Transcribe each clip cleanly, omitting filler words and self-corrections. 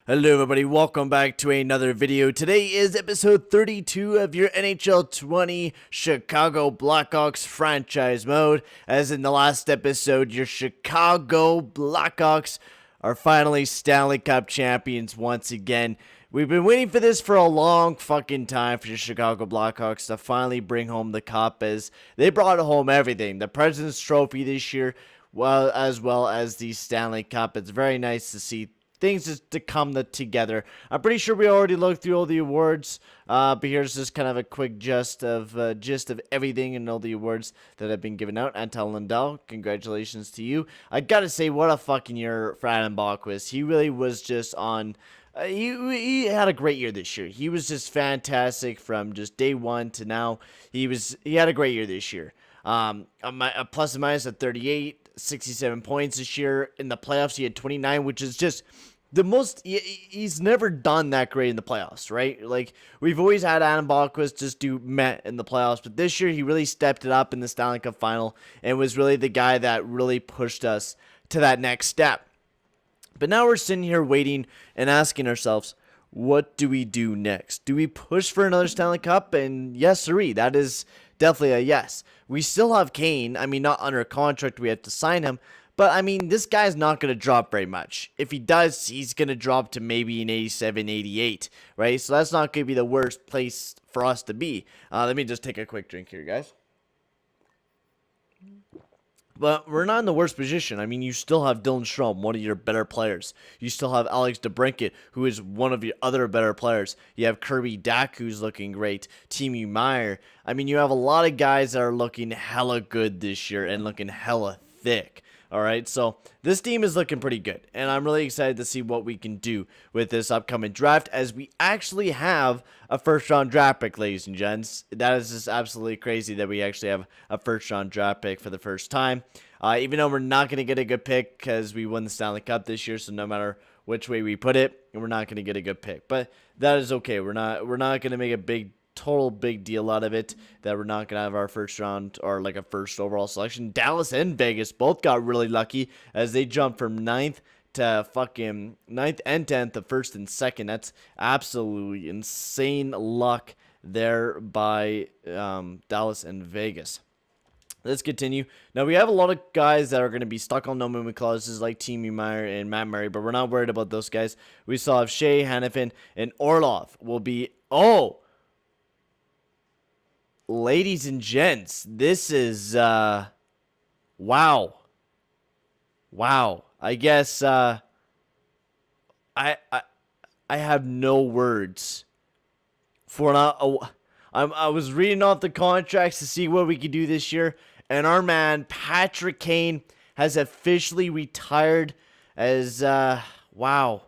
Hello everybody, welcome back to another video. Today is episode 32 of your NHL 20 Chicago Blackhawks franchise mode. As in the last episode, your Chicago Blackhawks are finally Stanley Cup champions once again. We've been waiting for this for a long fucking time for your Chicago Blackhawks to finally bring home the cup, as they brought home everything. The President's Trophy this year, as well as the Stanley Cup. It's very nice to see things just to come together. I'm pretty sure we already looked through all the awards, but here's just kind of a quick gist of everything and all the awards that have been given out. Anton Lundell, congratulations to you. I gotta say, what a fucking year for Adam Bachwist. He really was just on. He had a great year this year. He was just fantastic from just day one to now. He had a great year this year. A plus and minus at 38, 67 points this year. In the playoffs, he had 29, which is just the most. He's never done that great in the playoffs, right? Like, we've always had Adam Bachwist just do meh in the playoffs, but this year he really stepped it up in the Stanley Cup final and was really the guy that really pushed us to that next step. But now we're sitting here waiting and asking ourselves, what do we do next? Do we push for another Stanley Cup? And yes, sirree, that is definitely a yes. We still have Kane. I mean, not under contract. We have to sign him. But, I mean, this guy's not going to drop very much. If he does, he's going to drop to maybe an 87, 88, right? So that's not going to be the worst place for us to be. Let me just take a quick drink here, guys. But we're not in the worst position. I mean, you still have Dylan Strome, one of your better players. You still have Alex DeBrincat, who is one of your other better players. You have Kirby Dack, who's looking great. Timo Meier. I mean, you have a lot of guys that are looking hella good this year and looking hella thick. All right, so this team is looking pretty good, and I'm really excited to see what we can do with this upcoming draft, as we actually have a first-round draft pick, ladies and gents. That is just absolutely crazy that we actually have a first-round draft pick for the first time. Even though we're not going to get a good pick because we won the Stanley Cup this year, so no matter which way we put it, we're not going to get a good pick. But that is okay. We're not going to make a total big deal out of it that we're not gonna have our first round or like a first overall selection. Dallas and Vegas both got really lucky as they jumped from 9th to fucking 9th and 10th to 1st and 2nd. That's absolutely insane luck there by Dallas and Vegas. Let's continue. Now, we have a lot of guys that are going to be stuck on no movement clauses like Timo Meier and Matt Murray, but we're not worried about those guys. We still have Skjei, Hanifin, and Orlov will be... Ladies and gents, this is, wow. I guess, I have no words for I was reading off the contracts to see what we could do this year, and our man, Patrick Kane, has officially retired as, wow.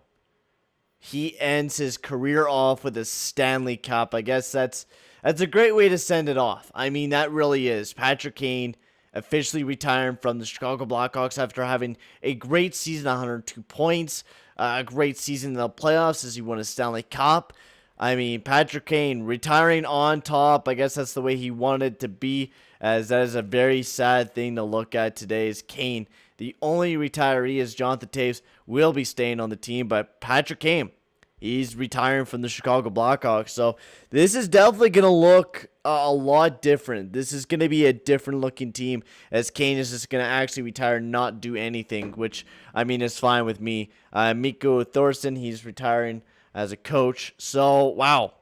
He ends his career off with a Stanley Cup. I guess that's a great way to send it off. I mean, that really is. Patrick Kane officially retiring from the Chicago Blackhawks after having a great season, 102 points, a great season in the playoffs as he won a Stanley Cup. I mean, Patrick Kane retiring on top. I guess that's the way he wanted to be, as that is a very sad thing to look at today is Kane. The only retiree is Jonathan Toews will be staying on the team, but Patrick Kane, he's retiring from the Chicago Blackhawks. So this is definitely going to look a lot different. This is going to be a different looking team as Kane is just going to actually retire and not do anything, which, I mean, is fine with me. Mikko Thorson, he's retiring as a coach. So, wow.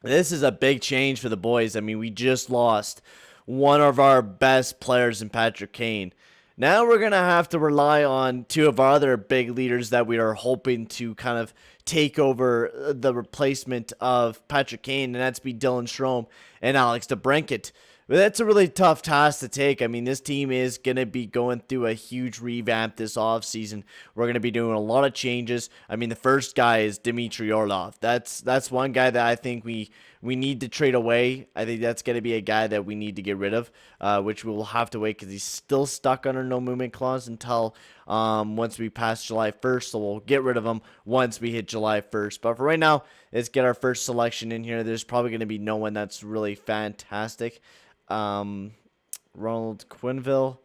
This is a big change for the boys. I mean, we just lost one of our best players in Patrick Kane. Now we're going to have to rely on two of our other big leaders that we are hoping to kind of take over the replacement of Patrick Kane, and that's be Dylan Strome and Alex DeBrincat. But that's a really tough task to take. I mean, this team is going to be going through a huge revamp this offseason. We're going to be doing a lot of changes. I mean, the first guy is Dmitry Orlov. That's one guy that I think we need to trade away. I think that's going to be a guy that we need to get rid of, which we will have to wait because he's still stuck under no movement clause until once we pass July 1st. So we'll get rid of him once we hit July 1st. But for right now, let's get our first selection in here. There's probably going to be no one that's really fantastic. Ronald Quinville.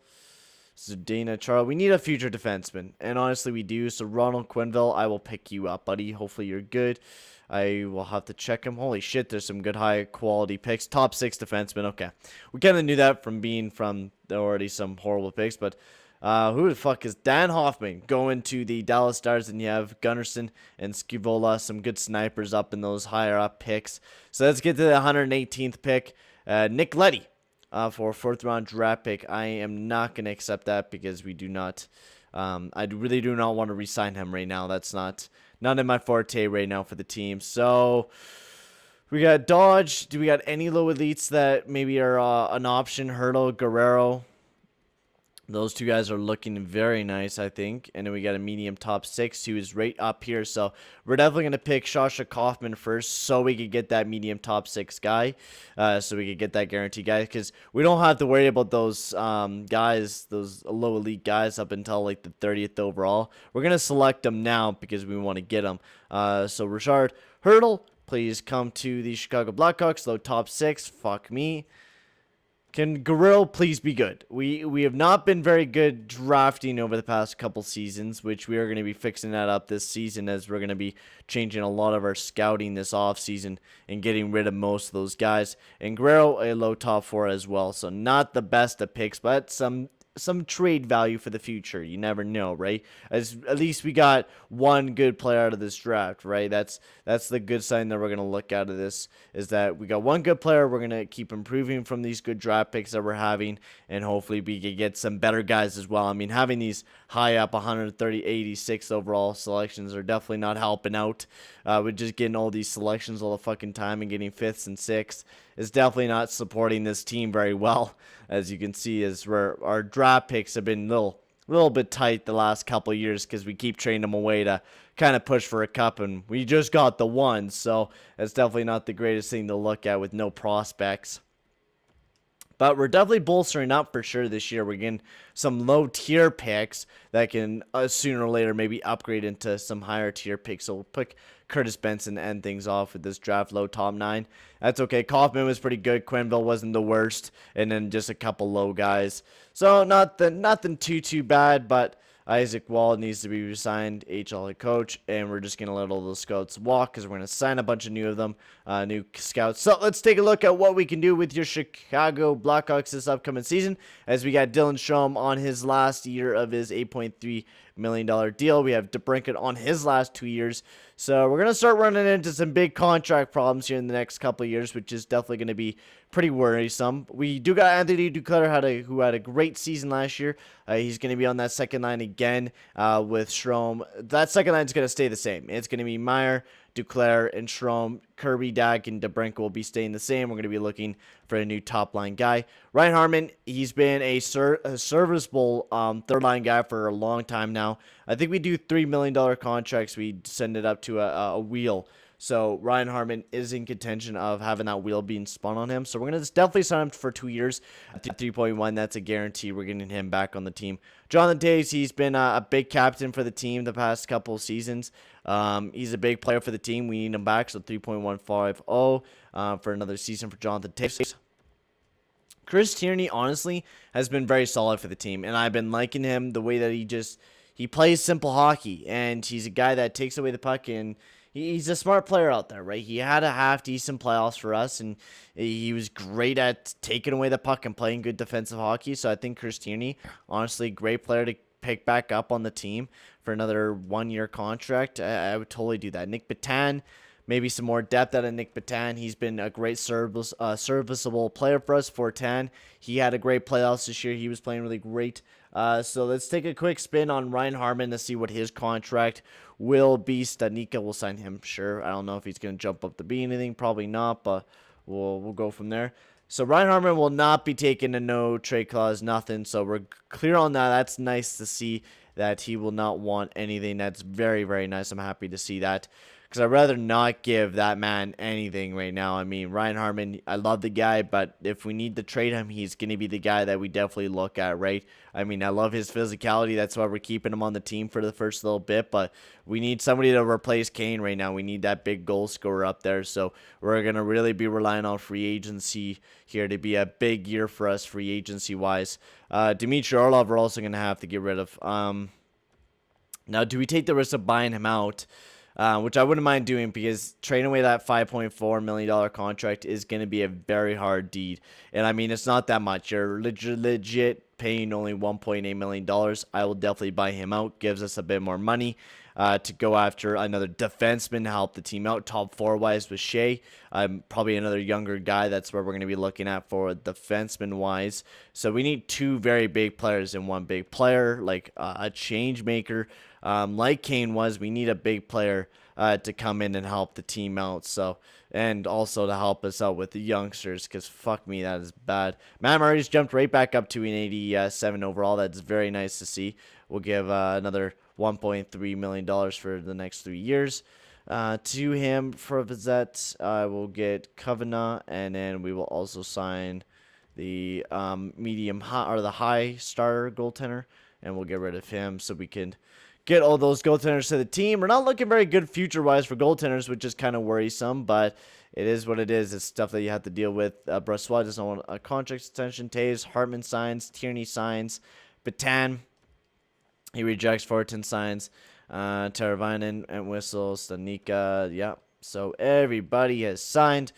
Zdeno Chara. We need a future defenseman, and honestly, we do. So Ronald Quenneville, I will pick you up, buddy. Hopefully, you're good. I will have to check him. Holy shit, there's some good high quality picks. Top 6 defenseman. Okay, we kind of knew that from already some horrible picks, but who the fuck is Dan Hoffman going to the Dallas Stars? And you have Gunnarsson and Scivola, some good snipers up in those higher up picks. So let's get to the 118th pick. Nick Leddy for a 4th round draft pick. I am not going to accept that because we do not. I really do not want to re-sign him right now. That's not in my forte right now for the team. So we got Dodge. Do we got any low elites that maybe are an option? Hurdle, Guerrero. Those 2 guys are looking very nice, I think. And then we got a medium top 6 who is right up here. So we're definitely going to pick Sasha Kaufman first so we could get that medium top 6 guy. So we could get that guaranteed guy. Because we don't have to worry about those guys, those low elite guys up until like the 30th overall. We're going to select them now because we want to get them. So Richard Hurdle, please come to the Chicago Blackhawks. Low top 6. Fuck me. Can Guerrero please be good? We have not been very good drafting over the past couple seasons, which we are going to be fixing that up this season as we're going to be changing a lot of our scouting this offseason and getting rid of most of those guys. And Guerrero, a low top 4 as well, so not the best of picks, but some trade value for the future. You never know, right? At least we got one good player out of this draft, right? That's the good sign that we're going to look out of this, is that we got one good player. We're going to keep improving from these good draft picks that we're having, and hopefully we can get some better guys as well. I mean, having these high up 130, 86 overall selections are definitely not helping out. With just getting all these selections all the fucking time and getting 5th and 6th is definitely not supporting this team very well. As you can see, as our draft picks have been a little bit tight the last couple of years because we keep trading them away to kind of push for a cup, and we just got the one, so it's definitely not the greatest thing to look at with no prospects. But we're definitely bolstering up for sure this year. We're getting some low tier picks that can sooner or later maybe upgrade into some higher tier picks. So we'll pick Curtis Benson to end things off with this draft low top 9. That's okay. Kaufman was pretty good. Quenneville wasn't the worst. And then just a couple low guys. So nothing too bad, but Isaac Wall needs to be resigned, HL head coach, and we're just going to let all those scouts walk because we're going to sign a bunch of new of them, new scouts. So let's take a look at what we can do with your Chicago Blackhawks this upcoming season, as we got Dylan Strome on his last year of his $8.3 million deal. We have DeBrincat on his last 2 years. So we're going to start running into some big contract problems here in the next couple of years, which is definitely going to be pretty worrisome. We do got Anthony Duclair, who had a great season last year. He's going to be on that second line again with Strome. That second line is going to stay the same. It's going to be Meier, Duclair, and Strome. Kirby, Dak, and DeBrincat will be staying the same. We're going to be looking for a new top-line guy. Ryan Hartman, he's been a serviceable third-line guy for a long time now. I think we do $3 million contracts. We send it up to a wheel. So Ryan Hartman is in contention of having that wheel being spun on him. So we're going to definitely sign him for 2 years at 3.1. That's a guarantee. We're getting him back on the team. Jonathan Toews, he's been a big captain for the team the past couple of seasons. He's a big player for the team. We need him back. So 3.150 for another season for Jonathan Toews. Chris Tierney, honestly, has been very solid for the team. And I've been liking him the way that he plays simple hockey. And he's a guy that takes away the puck, and he's a smart player out there, right? He had a half-decent playoffs for us, and he was great at taking away the puck and playing good defensive hockey. So I think Chris Tierney, honestly, great player to pick back up on the team for another 1-year contract. I would totally do that. Nick Petan, maybe some more depth out of Nick Petan. He's been a great serviceable player for us. 410. He had a great playoffs this year. He was playing really great. So let's take a quick spin on Ryan Hartman to see what his contract will be. Stanika will sign him, sure. I don't know if he's going to jump up to be anything. Probably not, but we'll go from there. So Ryan Hartman will not be taking a no trade clause, nothing. So we're clear on that. That's nice to see that he will not want anything. That's very, very nice. I'm happy to see that. because I'd rather not give that man anything right now. I mean, Ryan Hartman, I love the guy, but if we need to trade him, he's going to be the guy that we definitely look at, right? I mean, I love his physicality. That's why we're keeping him on the team for the first little bit, but we need somebody to replace Kane right now. We need that big goal scorer up there, so we're going to really be relying on free agency here to be a big year for us free agency-wise. Dmitry Orlov, we're also going to have to get rid of. Now, do we take the risk of buying him out? Which I wouldn't mind doing, because trading away that $5.4 million contract is going to be a very hard deed. And I mean, it's not that much. You're legit paying only $1.8 million. I will definitely buy him out. Gives us a bit more money to go after another defenseman to help the team out. Top 4-wise with Skjei. Probably another younger guy. That's where we're going to be looking at for defenseman-wise. So we need two very big players and one big player, like a change maker. Like Kane was, we need a big player to come in and help the team out. So, and also to help us out with the youngsters, because fuck me, that is bad. Matt Murray's jumped right back up to an 87 overall. That's very nice to see. We'll give another $1.3 million for the next 3 years to him. For Vizette, we'll get Covenant, and then we will also sign the medium high, or the high star goaltender, and we'll get rid of him so we can get all those goaltenders to the team. We're not looking very good future-wise for goaltenders, which is kind of worrisome, but it is what it is. It's stuff that you have to deal with. Brassois doesn't want a contract extension. Toews, Hartman signs. Tierney signs. Batan, he rejects. Fortin signs. Teravainen and Whistle. Stanika, yeah. So everybody has signed,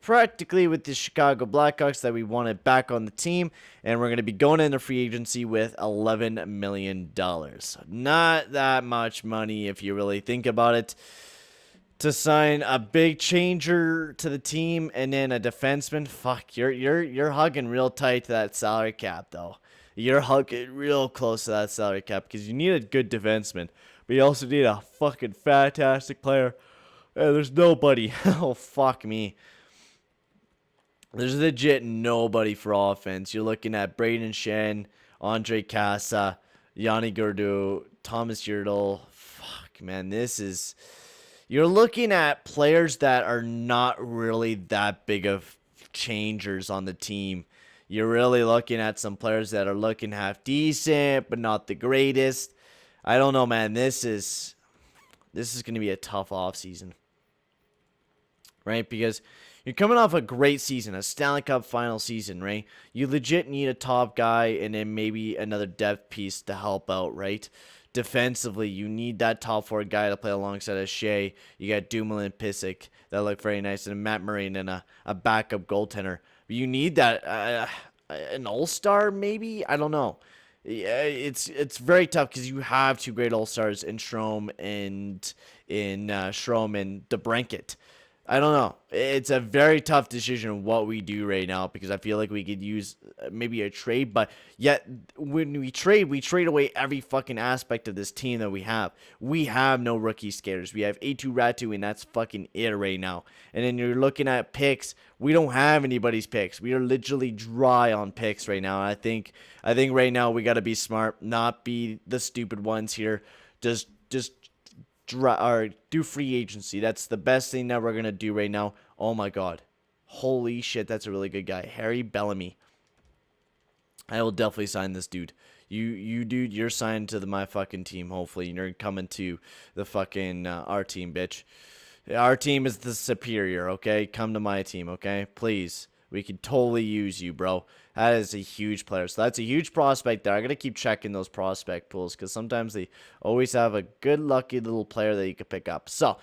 practically, with the Chicago Blackhawks that we wanted back on the team. And we're going to be going into free agency with $11 million. Not that much money if you really think about it, to sign a big changer to the team and then a defenseman. Fuck, you're hugging real tight to that salary cap, though. You're hugging real close to that salary cap, because you need a good defenseman, but you also need a fucking fantastic player. And there's nobody. Oh, fuck me. There's legit nobody for offense. You're looking at Brady Skjei, Andre Casa, Yanni Gourdeau, Thomas Yerdle. Fuck, man, this is... You're looking at players that are not really that big of changers on the team. You're really looking at some players that are looking half decent, but not the greatest. I don't know, man. This is going to be a tough offseason, right? Because you're coming off a great season, a Stanley Cup final season, right? You legit need a top guy and then maybe another depth piece to help out, right? Defensively, you need that top 4 guy to play alongside of Skjei. You got Dumoulin, Pysyk that look very nice, and Matt Murray, and then a backup goaltender. But you need that an all-star, maybe? I don't know. Yeah, it's very tough, because you have 2 great all-stars in Strome and DeBrincat. I don't know. It's a very tough decision what we do right now, because I feel like we could use maybe a trade, but yet when we trade away every fucking aspect of this team that we have. We have no rookie skaters. We have A2 Ratu, and that's fucking it right now. And then you're looking at picks. We don't have anybody's picks. We are literally dry on picks right now. I think right now we got to be smart, not be the stupid ones here. Just do free agency. That's the best thing that we're going to do right now. Oh my god. Holy shit, that's a really good guy. Harry Bellamy. I will definitely sign this dude. You dude, you're signed to my fucking team, hopefully. You're coming to the fucking our team, bitch. Our team is the superior, okay? Come to my team, okay? Please. We could totally use you, bro. That is a huge player. So that's a huge prospect there. I got to keep checking those prospect pools, because sometimes they always have a good, lucky little player that you could pick up. So,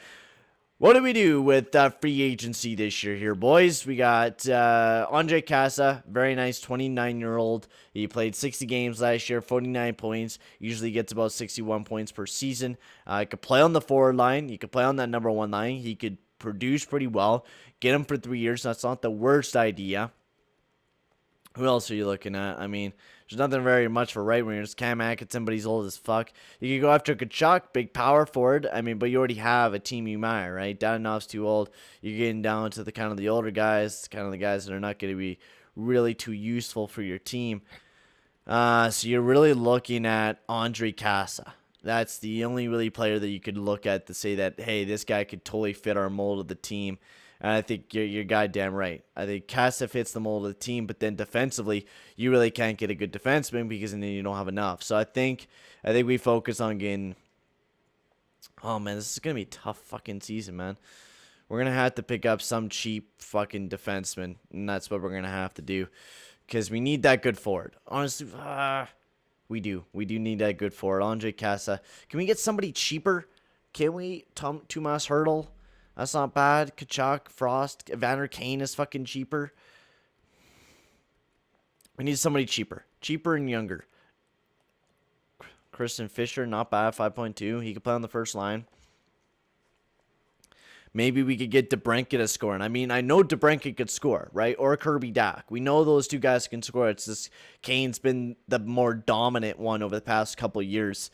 what do we do with free agency this year here, boys? We got Andre Casa, very nice, 29-year-old. He played 60 games last year, 49 points. Usually gets about 61 points per season. He could play on the forward line. He could play on that number 1 line. He could produce pretty well. Get him for 3 years. That's not the worst idea. Who else are you looking at? I mean, there's nothing very much for right wingers. Cam Atkinson, but he's old as fuck. You could go after Kachuk, big power forward. I mean, but you already have a Timo Meier, right? Dadonov's too old. You're getting down to the kind of the older guys, kind of the guys that are not going to be really too useful for your team. So you're really looking at Andre Casa. That's the only really player that you could look at to say that, hey, this guy could totally fit our mold of the team. And I think you're goddamn right. I think Casa fits the mold of the team, but then defensively, you really can't get a good defenseman because then you don't have enough. So I think we focus on getting. Oh man, this is gonna be a tough fucking season, man. We're gonna have to pick up some cheap fucking defenseman, and that's what we're gonna have to do, because we need that good forward. Honestly, we do need that good forward. Andre Casa. Can we get somebody cheaper? Can we? Tomas Hertl. That's not bad. Kachuk, Frost, Evander Kane is fucking cheaper. We need somebody cheaper. Cheaper and younger. Christian Fisher, not bad, 5.2. He could play on the first line. Maybe we could get DeBrincat to score. And I mean, I know DeBrincat could score, right? Or Kirby Dach. We know those two guys can score. It's just Kane's been the more dominant one over the past couple years.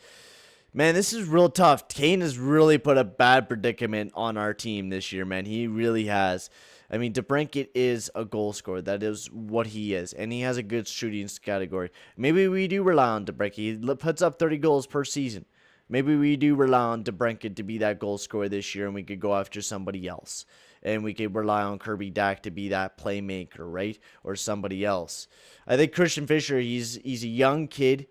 Man, this is real tough. Kane has really put a bad predicament on our team this year, man. He really has. I mean, DeBrincat is a goal scorer. That is what he is. And he has a good shooting category. Maybe we do rely on DeBrincat. He puts up 30 goals per season. Maybe we do rely on DeBrincat to be that goal scorer this year, and we could go after somebody else. And we could rely on Kirby Dach to be that playmaker, right? Or somebody else. I think Christian Fisher, he's a young kid.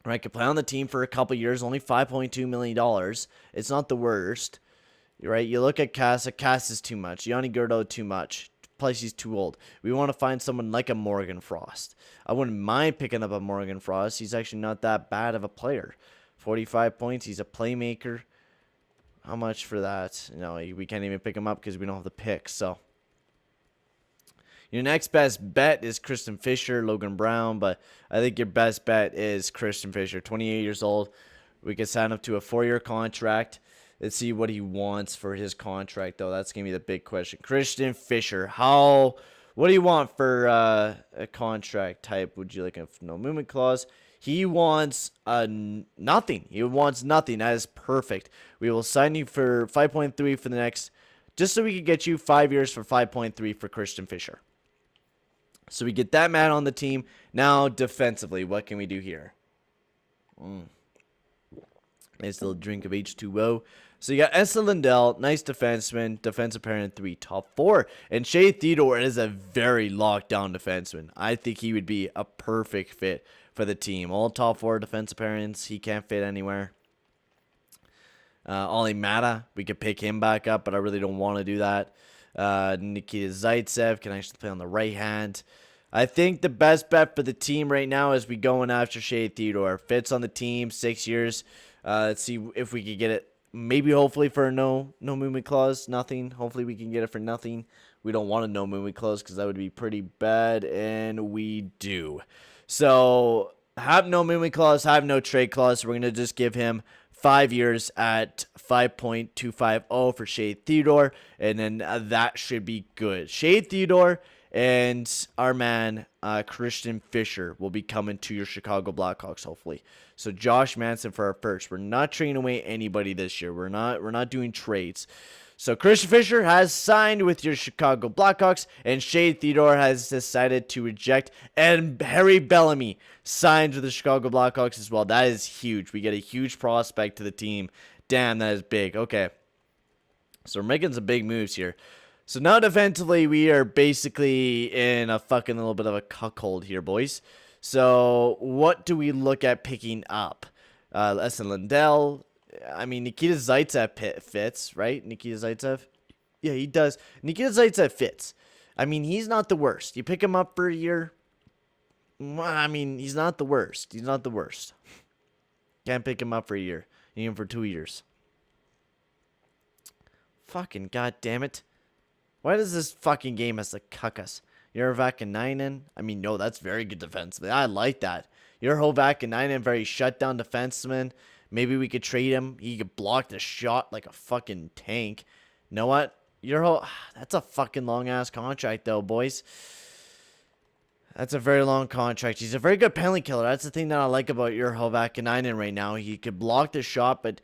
Right, could play on the team for a couple years, only $5.2 million. It's not the worst, right? You look at Casa. Casa's too much. Yanni Gourde too much. Plus, he's too old. We want to find someone like a Morgan Frost. I wouldn't mind picking up a Morgan Frost. He's actually not that bad of a player. 45 points. He's a playmaker. How much for that? No, we can't even pick him up because we don't have the pick. So your next best bet is Christian Fisher, Logan Brown, but I think your best bet is Christian Fisher, 28 years old. We can sign up to a 4-year contract. Let's see what he wants for his contract, though. That's going to be the big question. Christian Fisher, what do you want for a contract type? Would you like a no movement clause? He wants nothing. He wants nothing. That is perfect. We will sign you for 5.3 for the next, just so we can get you 5 years for 5.3 for Christian Fisher. So we get that man on the team. Now, defensively, what can we do here? Nice little drink of H2O. So you got Esa Lindell, nice defenseman, defensive pair in 3, top 4. And Shea Theodore is a very locked down defenseman. I think he would be a perfect fit for the team. All top 4 defensive pairings. He can't fit anywhere. Ollie Mata, we could pick him back up, but I really don't want to do that. Nikita Zaitsev can actually play on the right hand. I think the best bet for the team right now is we going after Shea Theodore. Fits on the team, 6 years. Let's see if we can get it. Maybe hopefully for a no movement clause, nothing. Hopefully we can get it for nothing. We don't want a no movement clause because that would be pretty bad, and we do. So have no movement clause, have no trade clause. So we're gonna just give him 5 years at 5.250 for Shea Theodore, and then that should be good. Shea Theodore and our man Christian Fisher will be coming to your Chicago Blackhawks, hopefully. So Josh Manson for our first. We're not trading away anybody this year. We're not doing trades. So Christian Fisher has signed with your Chicago Blackhawks, and Shea Theodore has decided to reject. And Harry Bellamy signed with the Chicago Blackhawks as well. That is huge. We get a huge prospect to the team. Damn, that is big. Okay. So we're making some big moves here. So now defensively, we are basically in a fucking little bit of a cuckold here, boys. So what do we look at picking up? Esa Lindell. I mean, Nikita Zaitsev fits, right? Nikita Zaitsev? Yeah, he does. Nikita Zaitsev fits. I mean, he's not the worst. You pick him up for a year. Well, I mean, he's not the worst. He's not the worst. Can't pick him up for a year. You need him for 2 years. Fucking goddamn it. Why does this fucking game has to cuck us? Vaakanainen. I mean, no, that's very good defenseman. I like that. Vaakanainen, very shutdown defenseman. Maybe we could trade him. He could block the shot like a fucking tank. You know what? That's a fucking long-ass contract, though, boys. That's a very long contract. He's a very good penalty killer. That's the thing that I like about Vaakanainen right now. He could block the shot, but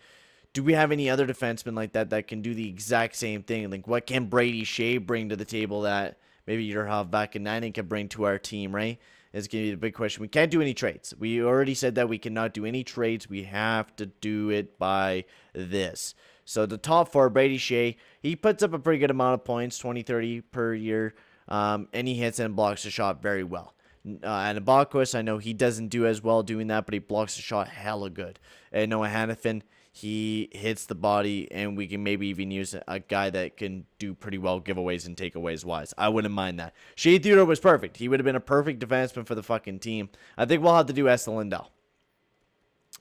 do we have any other defensemen like that can do the exact same thing? Like, what can Brady Skjei bring to the table that maybe Vaakanainen can bring to our team, right? is going to be the big question. We can't do any trades. We already said that we cannot do any trades. We have to do it by this. So the top 4, Brady Skjei, he puts up a pretty good amount of points, 20, 30 per year, and he hits and blocks the shot very well. And Bakwas, I know he doesn't do as well doing that, but he blocks the shot hella good. And Noah Hanifin, he hits the body, and we can maybe even use a guy that can do pretty well giveaways and takeaways wise. I wouldn't mind that. Shea Theodore was perfect. He would have been a perfect defenseman for the fucking team. I think we'll have to do Esa Lindell.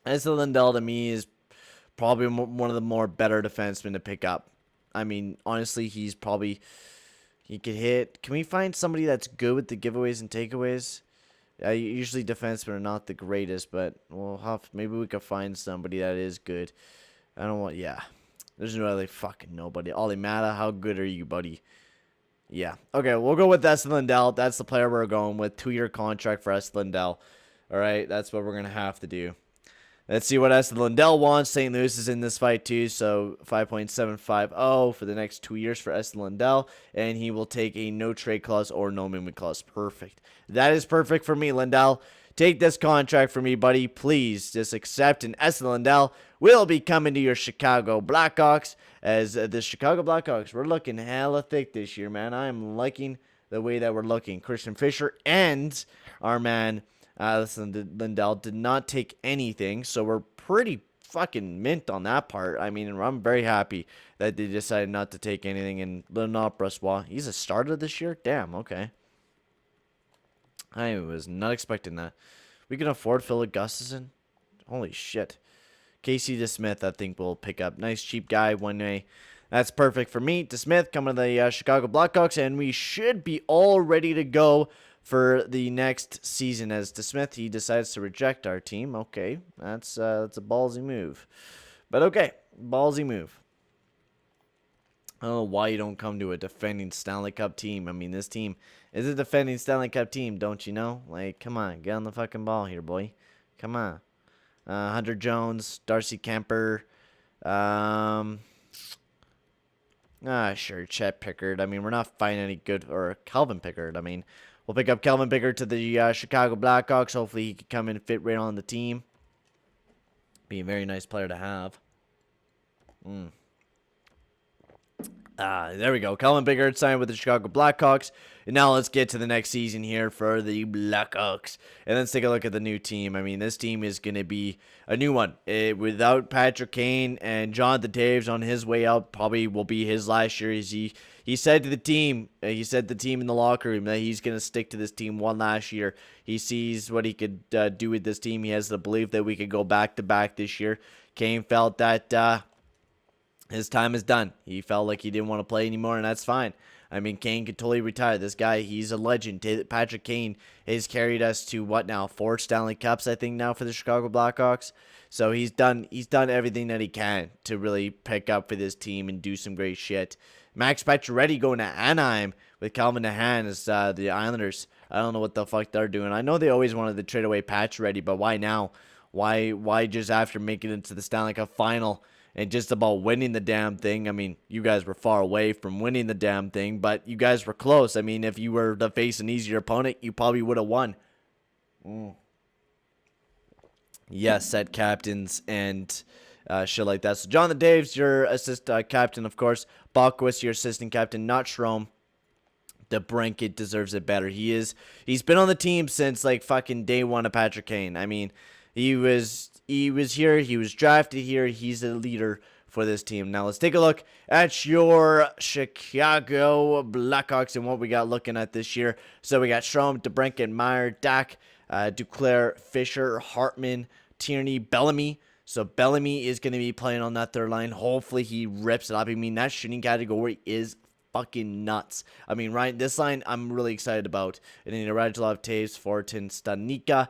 Esa Lindell to me is probably one of the more better defensemen to pick up. I mean, honestly, he could hit. Can we find somebody that's good with the giveaways and takeaways? Usually defensemen are not the greatest, but maybe we could find somebody that is good. There's really fucking nobody. Ollie Mata, how good are you, buddy? Yeah. Okay, we'll go with Esa Lindell. That's the player we're going with. 2-year contract for Esa Lindell. All right, that's what we're going to have to do. Let's see what Esa Lindell wants. St. Louis is in this fight too, so 5.750 for the next 2 years for Esa Lindell, and he will take a no trade clause or no movement clause. Perfect. That is perfect for me, Lindell. Take this contract for me, buddy. Please just accept, and Esa Lindell will be coming to your Chicago Blackhawks. As the Chicago Blackhawks, we're looking hella thick this year, man. I am liking the way that we're looking. Christian Fischer and our man Lindell did not take anything, so we're pretty fucking mint on that part. I mean, I'm very happy that they decided not to take anything. And Leonard Brossois, he's a starter this year? Damn, okay. I was not expecting that. We can afford Philip Gustafson? Holy shit. Casey DeSmith, I think, will pick up. Nice, cheap guy, 1A. That's perfect for me. DeSmith coming to the Chicago Blackhawks, and we should be all ready to go for the next season. As DeSmith, he decides to reject our team. Okay, that's a ballsy move. But okay, ballsy move. I don't know why you don't come to a defending Stanley Cup team. I mean, this team is a defending Stanley Cup team, don't you know? Like, come on, get on the fucking ball here, boy. Come on. Hunter Jones, Darcy Kemper, sure, Chet Pickard. I mean, we're not finding any good, or Calvin Pickard. I mean, we'll pick up Calvin Pickard to the Chicago Blackhawks. Hopefully he can come in and fit right on the team. Be a very nice player to have. There we go. Calvin Pickard signed with the Chicago Blackhawks. And now let's get to the next season here for the Blackhawks. And let's take a look at the new team. I mean, this team is going to be a new one. Without Patrick Kane and Jonathan Toews on his way out, probably will be his last year. He said to the team, in the locker room that he's going to stick to this team one last year. He sees what he could do with this team. He has the belief that we could go back-to-back this year. Kane felt that his time is done. He felt like he didn't want to play anymore, and that's fine. I mean, Kane could totally retire. This guy, he's a legend. Patrick Kane has carried us to, what now, 4 Stanley Cups, I think, now for the Chicago Blackhawks. So he's done everything that he can to really pick up for this team and do some great shit. Max Pacioretty going to Anaheim with Calvin DeHaan as the Islanders. I don't know what the fuck they're doing. I know they always wanted to trade away Pacioretty, but why now? Why just after making it to the Stanley Cup final and just about winning the damn thing? I mean, you guys were far away from winning the damn thing, but you guys were close. I mean, if you were to face an easier opponent, you probably would have won. Yes, set captains and shit like that. So Jonathan Toews, your captain, of course. Bakwas, your assistant captain. Not Strome. DeBrincat deserves it better. He's been on the team since like fucking day one of Patrick Kane. I mean, he was here. He was drafted here. He's a leader for this team. Now let's take a look at your Chicago Blackhawks and what we got looking at this year. So we got Strome, DeBrincat, Meier, Dak, Duclair, Fisher, Hartman, Tierney, Bellamy. So Bellamy is going to be playing on that third line. Hopefully he rips it up. I mean, that shooting category is fucking nuts. I mean, Ryan, this line I'm really excited about. And then Radulov, Toews, Fortin, Stanika.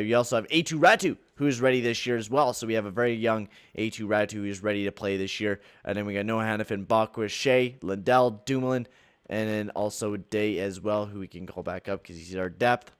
You also have A2 Ratu, who's ready this year as well. So we have a very young A2 Ratu who's ready to play this year. And then we got Noah Hanifin, Bakwas, Skjei, Lindell, Dumoulin, and then also Day as well, who we can call back up because he's our depth.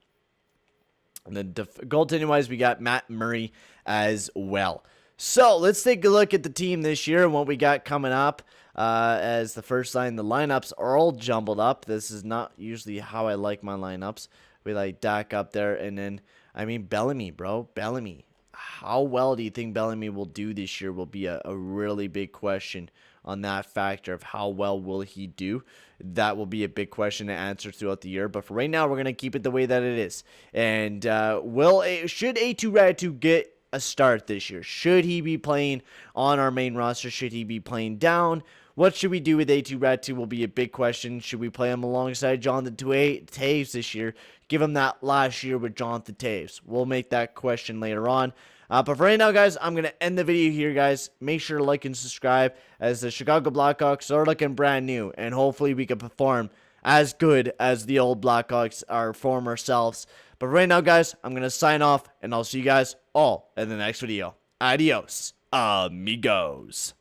And then goaltending-wise, we got Matt Murray as well. So let's take a look at the team this year and what we got coming up. As the first line, the lineups are all jumbled up. This is not usually how I like my lineups. with like Dak up there. And then, I mean, Bellamy, bro. Bellamy. How well do you think Bellamy will do this year will be a really big question on that factor of how well will he do. That will be a big question to answer throughout the year. But for right now, we're going to keep it the way that it is. And should A2 Rad2 get a start this year? Should he be playing on our main roster? Should he be playing down? What should we do with A2 Rad2 will be a big question. Should we play him alongside Jonathan Toews this year? Give him that last year with Jonathan Toews. We'll make that question later on. But for right now, guys, I'm going to end the video here, guys. Make sure to like and subscribe as the Chicago Blackhawks are looking brand new. And hopefully we can perform as good as the old Blackhawks, our former selves. But right now, guys, I'm going to sign off. And I'll see you guys all in the next video. Adios, amigos.